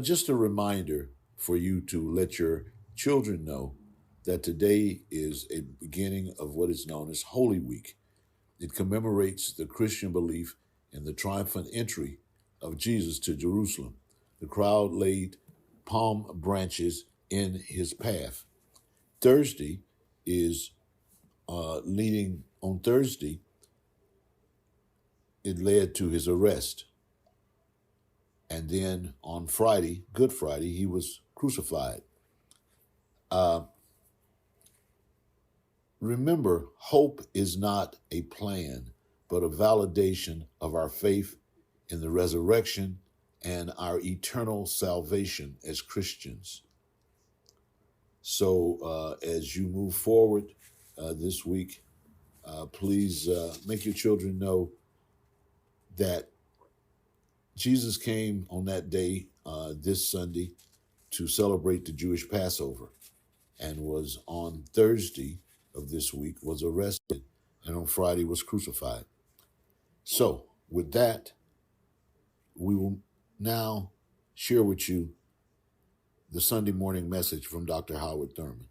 Just a reminder for you to let your children know that today is a beginning of what is known as Holy Week. It commemorates the Christian belief in the triumphant entry of Jesus to Jerusalem. The crowd laid palm branches in his path. Thursday is leading on Thursday, it led to his arrest. And then on Friday, Good Friday, he was crucified. Uh, Remember, hope is not a plan, but a validation of our faith in the resurrection and our eternal salvation as Christians. So as you move forward this week, please make your children know that Jesus came on that day, this Sunday, to celebrate the Jewish Passover, and was on Thursday of this week was arrested, and on Friday was crucified. So with that, we will now share with you the Sunday morning message from Dr. Howard Thurman.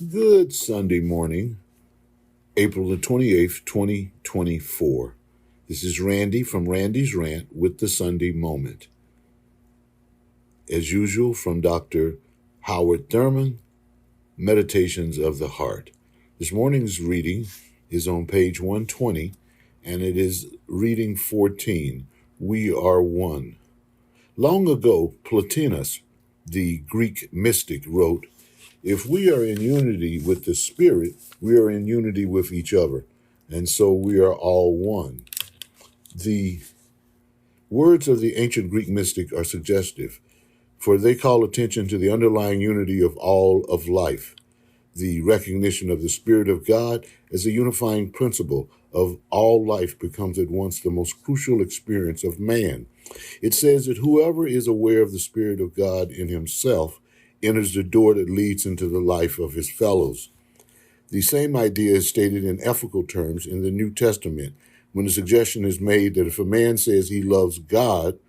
Good Sunday morning, April the 28th, 2024. This is Randy from Randy's Rant with the Sunday Moment. As usual, from Dr. Howard Thurman, Meditations of the Heart. This morning's reading is on page 120, and it is reading 14, We Are One. Long ago, Plotinus, the Greek mystic, wrote, "If we are in unity with the Spirit, we are in unity with each other, and so we are all one." The words of the ancient Greek mystic are suggestive, for they call attention to the underlying unity of all of life, the recognition of the Spirit of God as a unifying principle of all life becomes at once the most crucial experience of man. It says that whoever is aware of the Spirit of God in himself enters the door that leads into the life of his fellows. The same idea is stated in ethical terms in the New Testament, when the suggestion is made that if a man says he loves God,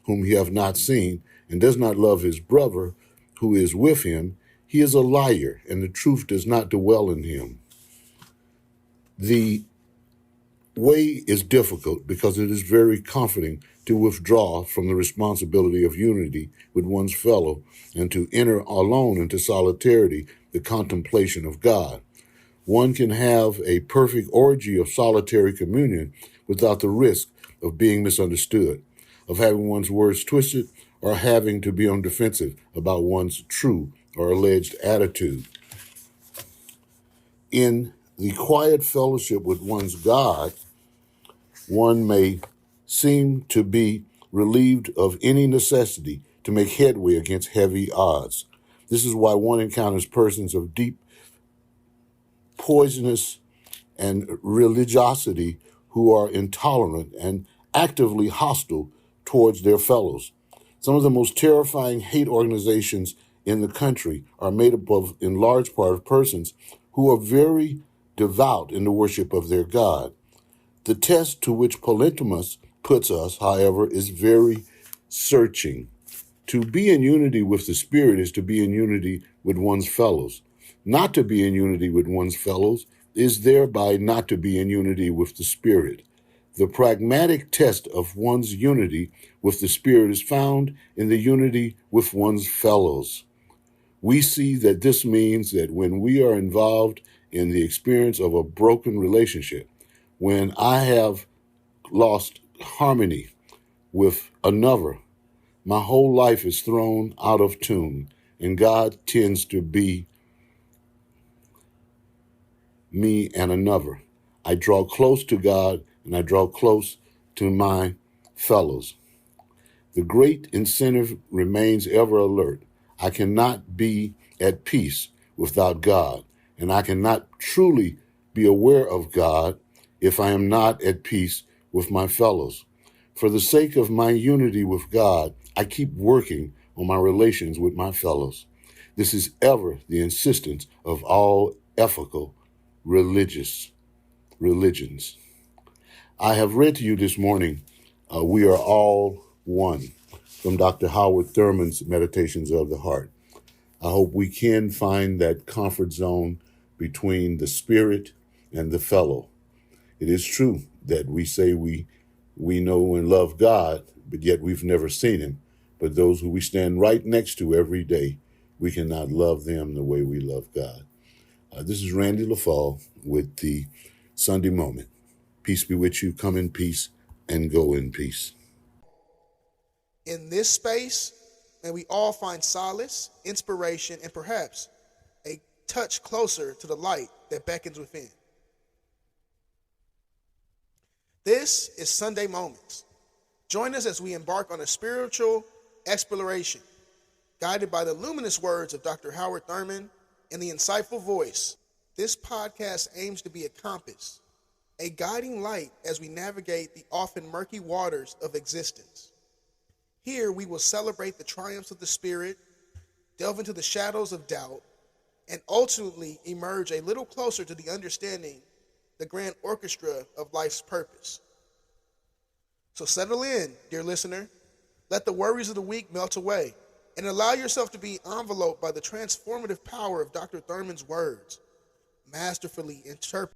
whom he hath not seen, and does not love his brother, who is with him, he is a liar, and the truth does not dwell in him. The way is difficult because it is very comforting to withdraw from the responsibility of unity with one's fellow and to enter alone into solitarity, the contemplation of God. One can have a perfect orgy of solitary communion without the risk of being misunderstood, of having one's words twisted, or having to be on defensive about one's true or alleged attitude. In the quiet fellowship with one's God, one may seem to be relieved of any necessity to make headway against heavy odds. This is why one encounters persons of deep poisonous and religiosity who are intolerant and actively hostile towards their fellows. Some of the most terrifying hate organizations in the country are made up of, in large part, of persons who are very devout in the worship of their God. The test to which Polytimus puts us, however, is very searching. To be in unity with the Spirit is to be in unity with one's fellows. Not to be in unity with one's fellows is thereby not to be in unity with the Spirit. The pragmatic test of one's unity with the Spirit is found in the unity with one's fellows. We see that this means that when we are involved in the experience of a broken relationship, when I have lost harmony with another, my whole life is thrown out of tune, and God tends to be me and another. I draw close to God, and I draw close to my fellows. The great incentive remains ever alert. I cannot be at peace without God, and I cannot truly be aware of God if I am not at peace with my fellows. For the sake of my unity with God, I keep working on my relations with my fellows. This is ever the insistence of all ethical religions. I have read to you this morning, We Are All One, from Dr. Howard Thurman's Meditations of the Heart. I hope we can find that comfort zone between the spirit and the fellow. It is true that we say we know and love God, but yet we've never seen him. But those who we stand right next to every day, we cannot love them the way we love God. This is Randy LaFall with the Sunday Moment. Peace be with you. Come in peace and go in peace. In this space, may we all find solace, inspiration, and perhaps a touch closer to the light that beckons within. This is Sunday Moments. Join us as we embark on a spiritual exploration, guided by the luminous words of Dr. Howard Thurman and the insightful voice. This podcast aims to be a compass, a guiding light as we navigate the often murky waters of existence. Here we will celebrate the triumphs of the Spirit, delve into the shadows of doubt, and ultimately emerge a little closer to the understanding the grand orchestra of life's purpose. So settle in, dear listener. Let the worries of the week melt away and allow yourself to be enveloped by the transformative power of Dr. Thurman's words, masterfully interpreted